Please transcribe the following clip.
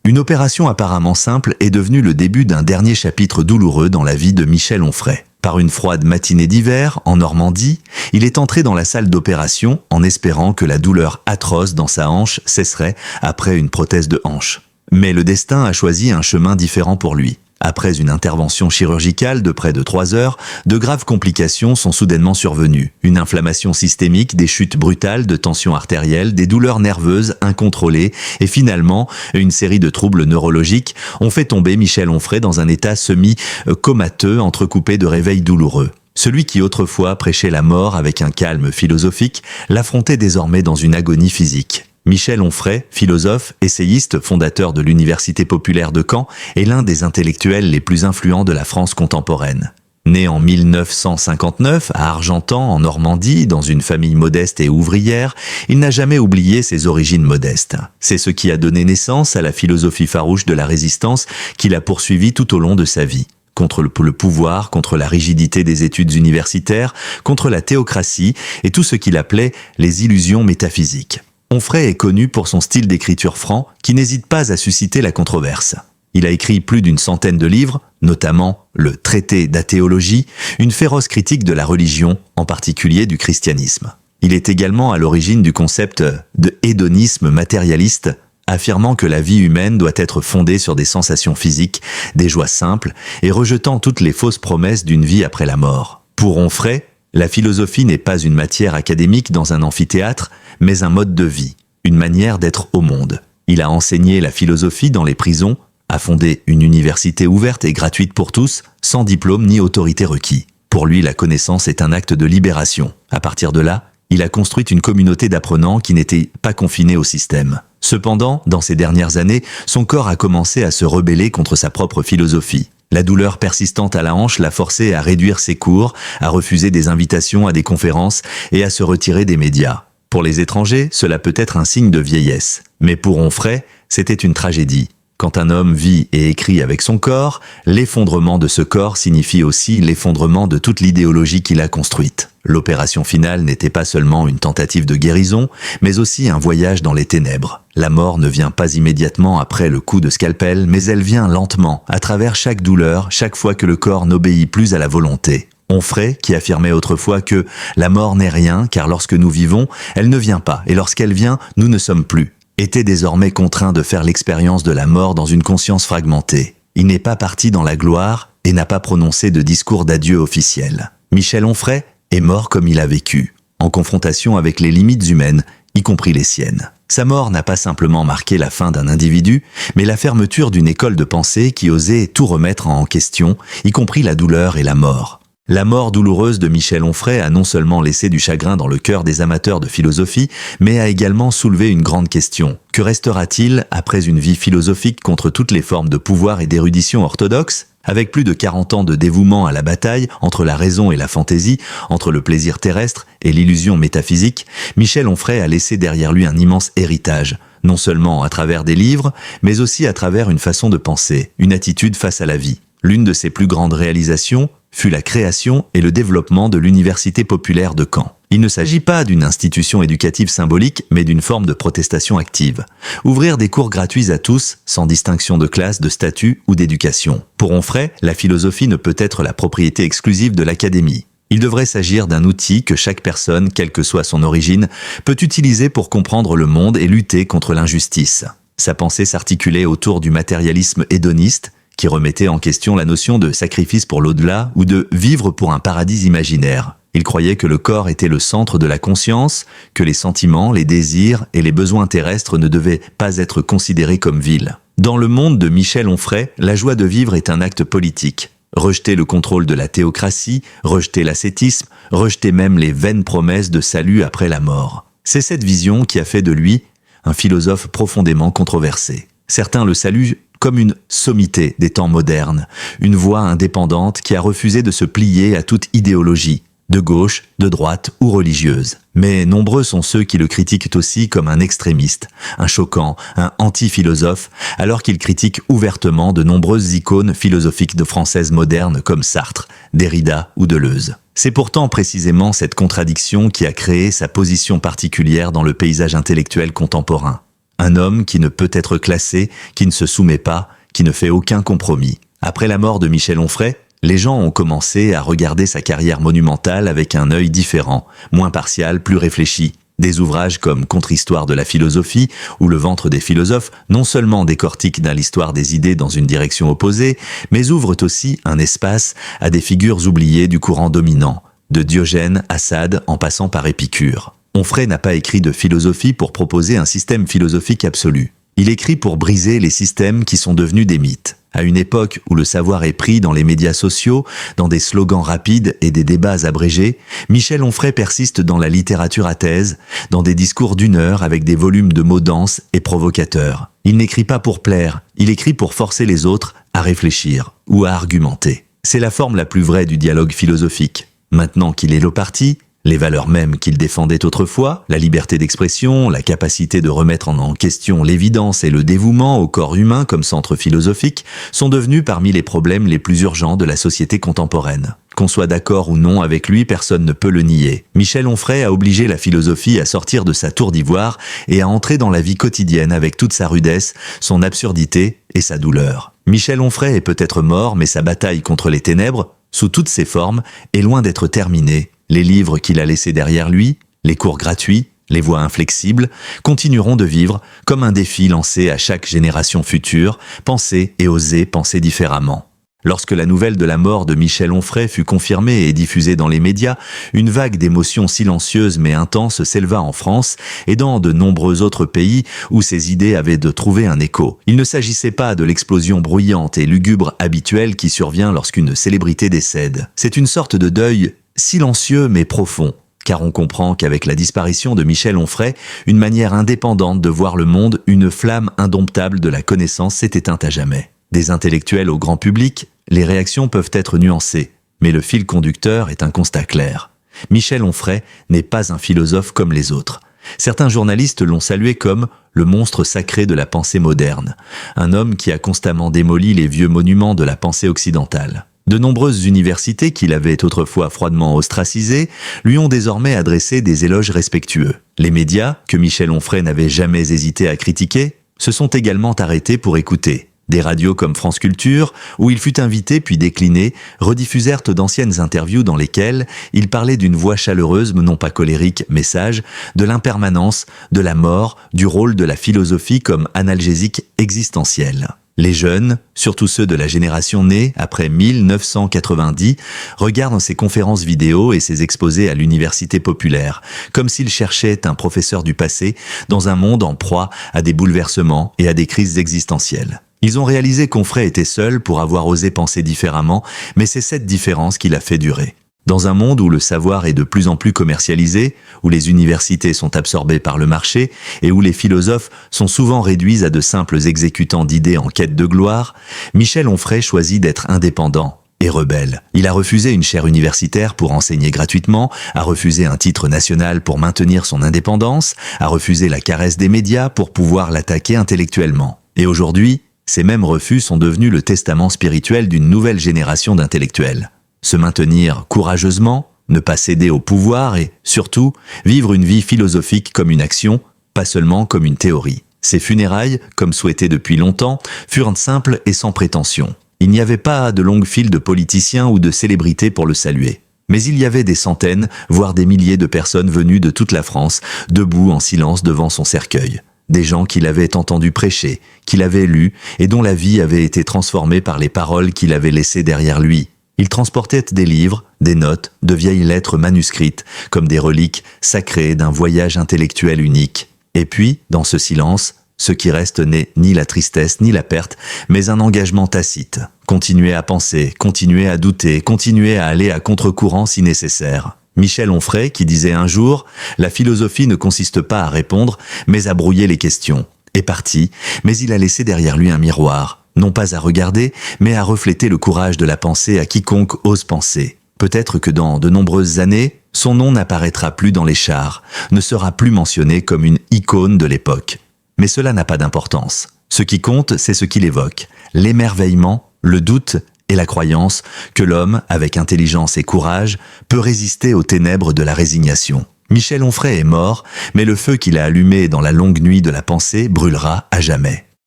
Une opération apparemment simple est devenue le début d'un dernier chapitre douloureux dans la vie de Michel Onfray. Par une froide matinée d'hiver, en Normandie, il est entré dans la salle d'opération en espérant que la douleur atroce dans sa hanche cesserait après une prothèse de hanche. Mais le destin a choisi un chemin différent pour lui. Après une intervention chirurgicale de près de 3 heures, de graves complications sont soudainement survenues. Une inflammation systémique, des chutes brutales de tension artérielle, des douleurs nerveuses incontrôlées et finalement, une série de troubles neurologiques ont fait tomber Michel Onfray dans un état semi-comateux entrecoupé de réveils douloureux. Celui qui autrefois prêchait la mort avec un calme philosophique l'affrontait désormais dans une agonie physique. Michel Onfray, philosophe, essayiste, fondateur de l'Université populaire de Caen, est l'un des intellectuels les plus influents de la France contemporaine. Né en 1959 à Argentan, en Normandie, dans une famille modeste et ouvrière, il n'a jamais oublié ses origines modestes. C'est ce qui a donné naissance à la philosophie farouche de la résistance qu'il a poursuivie tout au long de sa vie. Contre le pouvoir, contre la rigidité des études universitaires, contre la théocratie et tout ce qu'il appelait les illusions métaphysiques. Onfray est connu pour son style d'écriture franc qui n'hésite pas à susciter la controverse. Il a écrit plus d'une centaine de livres, notamment le Traité d'athéologie, une féroce critique de la religion, en particulier du christianisme. Il est également à l'origine du concept de hédonisme matérialiste, affirmant que la vie humaine doit être fondée sur des sensations physiques, des joies simples, et rejetant toutes les fausses promesses d'une vie après la mort. Pour Onfray, la philosophie n'est pas une matière académique dans un amphithéâtre, mais un mode de vie, une manière d'être au monde. Il a enseigné la philosophie dans les prisons, a fondé une université ouverte et gratuite pour tous, sans diplôme ni autorité requis. Pour lui, la connaissance est un acte de libération. À partir de là, il a construit une communauté d'apprenants qui n'était pas confinée au système. Cependant, dans ces dernières années, son corps a commencé à se rebeller contre sa propre philosophie. La douleur persistante à la hanche l'a forcé à réduire ses cours, à refuser des invitations à des conférences et à se retirer des médias. Pour les étrangers, cela peut être un signe de vieillesse. Mais pour Onfray, c'était une tragédie. Quand un homme vit et écrit avec son corps, l'effondrement de ce corps signifie aussi l'effondrement de toute l'idéologie qu'il a construite. L'opération finale n'était pas seulement une tentative de guérison, mais aussi un voyage dans les ténèbres. La mort ne vient pas immédiatement après le coup de scalpel, mais elle vient lentement, à travers chaque douleur, chaque fois que le corps n'obéit plus à la volonté. Onfray, qui affirmait autrefois que la mort n'est rien, car lorsque nous vivons, elle ne vient pas, et lorsqu'elle vient, nous ne sommes plus, était désormais contraint de faire l'expérience de la mort dans une conscience fragmentée. Il n'est pas parti dans la gloire et n'a pas prononcé de discours d'adieu officiel. Michel Onfray est mort comme il a vécu, en confrontation avec les limites humaines, y compris les siennes. Sa mort n'a pas simplement marqué la fin d'un individu, mais la fermeture d'une école de pensée qui osait tout remettre en question, y compris la douleur et la mort. La mort douloureuse de Michel Onfray a non seulement laissé du chagrin dans le cœur des amateurs de philosophie, mais a également soulevé une grande question. Que restera-t-il après une vie philosophique contre toutes les formes de pouvoir et d'érudition orthodoxe ? Avec plus de 40 ans de dévouement à la bataille entre la raison et la fantaisie, entre le plaisir terrestre et l'illusion métaphysique, Michel Onfray a laissé derrière lui un immense héritage, non seulement à travers des livres, mais aussi à travers une façon de penser, une attitude face à la vie. L'une de ses plus grandes réalisations fut la création et le développement de l'Université populaire de Caen. Il ne s'agit pas d'une institution éducative symbolique, mais d'une forme de protestation active. Ouvrir des cours gratuits à tous, sans distinction de classe, de statut ou d'éducation. Pour Onfray, la philosophie ne peut être la propriété exclusive de l'académie. Il devrait s'agir d'un outil que chaque personne, quelle que soit son origine, peut utiliser pour comprendre le monde et lutter contre l'injustice. Sa pensée s'articulait autour du matérialisme hédoniste, qui remettait en question la notion de sacrifice pour l'au-delà ou de vivre pour un paradis imaginaire. Il croyait que le corps était le centre de la conscience, que les sentiments, les désirs et les besoins terrestres ne devaient pas être considérés comme vils. Dans le monde de Michel Onfray, la joie de vivre est un acte politique. Rejeter le contrôle de la théocratie, rejeter l'ascétisme, rejeter même les vaines promesses de salut après la mort. C'est cette vision qui a fait de lui un philosophe profondément controversé. Certains le saluent comme une sommité des temps modernes, une voix indépendante qui a refusé de se plier à toute idéologie, de gauche, de droite ou religieuse. Mais nombreux sont ceux qui le critiquent aussi comme un extrémiste, un choquant, un anti-philosophe, alors qu'il critique ouvertement de nombreuses icônes philosophiques de françaises modernes comme Sartre, Derrida ou Deleuze. C'est pourtant précisément cette contradiction qui a créé sa position particulière dans le paysage intellectuel contemporain. un homme qui ne peut être classé, qui ne se soumet pas, qui ne fait aucun compromis. Après la mort de Michel Onfray, les gens ont commencé à regarder sa carrière monumentale avec un œil différent, moins partial, plus réfléchi. Des ouvrages comme Contre-histoire de la philosophie ou Le ventre des philosophes non seulement décortiquent l'histoire des idées dans une direction opposée, mais ouvrent aussi un espace à des figures oubliées du courant dominant, de Diogène à Sade en passant par Épicure. Onfray n'a pas écrit de philosophie pour proposer un système philosophique absolu. Il écrit pour briser les systèmes qui sont devenus des mythes. À une époque où le savoir est pris dans les médias sociaux, dans des slogans rapides et des débats abrégés, Michel Onfray persiste dans la littérature à thèse, dans des discours d'une heure avec des volumes de mots denses et provocateurs. Il n'écrit pas pour plaire, il écrit pour forcer les autres à réfléchir ou à argumenter. C'est la forme la plus vraie du dialogue philosophique. Maintenant qu'il est le parti, les valeurs mêmes qu'il défendait autrefois, la liberté d'expression, la capacité de remettre en question l'évidence et le dévouement au corps humain comme centre philosophique, sont devenus parmi les problèmes les plus urgents de la société contemporaine. Qu'on soit d'accord ou non avec lui, personne ne peut le nier. Michel Onfray a obligé la philosophie à sortir de sa tour d'ivoire et à entrer dans la vie quotidienne avec toute sa rudesse, son absurdité et sa douleur. Michel Onfray est peut-être mort, mais sa bataille contre les ténèbres, sous toutes ses formes, est loin d'être terminée. Les livres qu'il a laissés derrière lui, les cours gratuits, les voix inflexibles, continueront de vivre comme un défi lancé à chaque génération future, penser et oser penser différemment. Lorsque la nouvelle de la mort de Michel Onfray fut confirmée et diffusée dans les médias, une vague d'émotions silencieuses mais intenses s'éleva en France et dans de nombreux autres pays où ces idées avaient de trouver un écho. Il ne s'agissait pas de l'explosion bruyante et lugubre habituelle qui survient lorsqu'une célébrité décède. C'est une sorte de deuil silencieux mais profond, car on comprend qu'avec la disparition de Michel Onfray, une manière indépendante de voir le monde, une flamme indomptable de la connaissance s'est éteinte à jamais. Des intellectuels au grand public, les réactions peuvent être nuancées, mais le fil conducteur est un constat clair. Michel Onfray n'est pas un philosophe comme les autres. Certains journalistes l'ont salué comme le monstre sacré de la pensée moderne, un homme qui a constamment démoli les vieux monuments de la pensée occidentale. De nombreuses universités qu'il avait autrefois froidement ostracisées lui ont désormais adressé des éloges respectueux. Les médias, que Michel Onfray n'avait jamais hésité à critiquer, se sont également arrêtés pour écouter. Des radios comme France Culture, où il fut invité puis décliné, rediffusèrent d'anciennes interviews dans lesquelles il parlait d'une voix chaleureuse, non pas colérique, mais sage, de l'impermanence, de la mort, du rôle de la philosophie comme analgésique existentiel. Les jeunes, surtout ceux de la génération née après 1990, regardent ses conférences vidéo et ses exposés à l'université populaire, comme s'ils cherchaient un professeur du passé dans un monde en proie à des bouleversements et à des crises existentielles. Ils ont réalisé qu'Onfray était seul pour avoir osé penser différemment, mais c'est cette différence qui l'a fait durer. Dans un monde où le savoir est de plus en plus commercialisé, où les universités sont absorbées par le marché et où les philosophes sont souvent réduits à de simples exécutants d'idées en quête de gloire, Michel Onfray choisit d'être indépendant et rebelle. Il a refusé une chaire universitaire pour enseigner gratuitement, a refusé un titre national pour maintenir son indépendance, a refusé la caresse des médias pour pouvoir l'attaquer intellectuellement. Et aujourd'hui, ces mêmes refus sont devenus le testament spirituel d'une nouvelle génération d'intellectuels. Se maintenir courageusement, ne pas céder au pouvoir et, surtout, vivre une vie philosophique comme une action, pas seulement comme une théorie. Ses funérailles, comme souhaité depuis longtemps, furent simples et sans prétention. Il n'y avait pas de longue file de politiciens ou de célébrités pour le saluer. Mais il y avait des centaines, voire des milliers de personnes venues de toute la France, debout en silence devant son cercueil. Des gens qu'il avait entendu prêcher, qu'il avait lus et dont la vie avait été transformée par les paroles qu'il avait laissées derrière lui. Il transportait des livres, des notes, de vieilles lettres manuscrites, comme des reliques sacrées d'un voyage intellectuel unique. Et puis, dans ce silence, ce qui reste n'est ni la tristesse ni la perte, mais un engagement tacite. Continuer à penser, continuer à douter, continuer à aller à contre-courant si nécessaire. Michel Onfray, qui disait un jour « La philosophie ne consiste pas à répondre, mais à brouiller les questions », est parti, mais il a laissé derrière lui un miroir. Non pas à regarder, mais à refléter le courage de la pensée à quiconque ose penser. Peut-être que dans de nombreuses années, son nom n'apparaîtra plus dans les chars, ne sera plus mentionné comme une icône de l'époque. Mais cela n'a pas d'importance. Ce qui compte, c'est ce qu'il évoque, l'émerveillement, le doute et la croyance que l'homme, avec intelligence et courage, peut résister aux ténèbres de la résignation. Michel Onfray est mort, mais le feu qu'il a allumé dans la longue nuit de la pensée brûlera à jamais.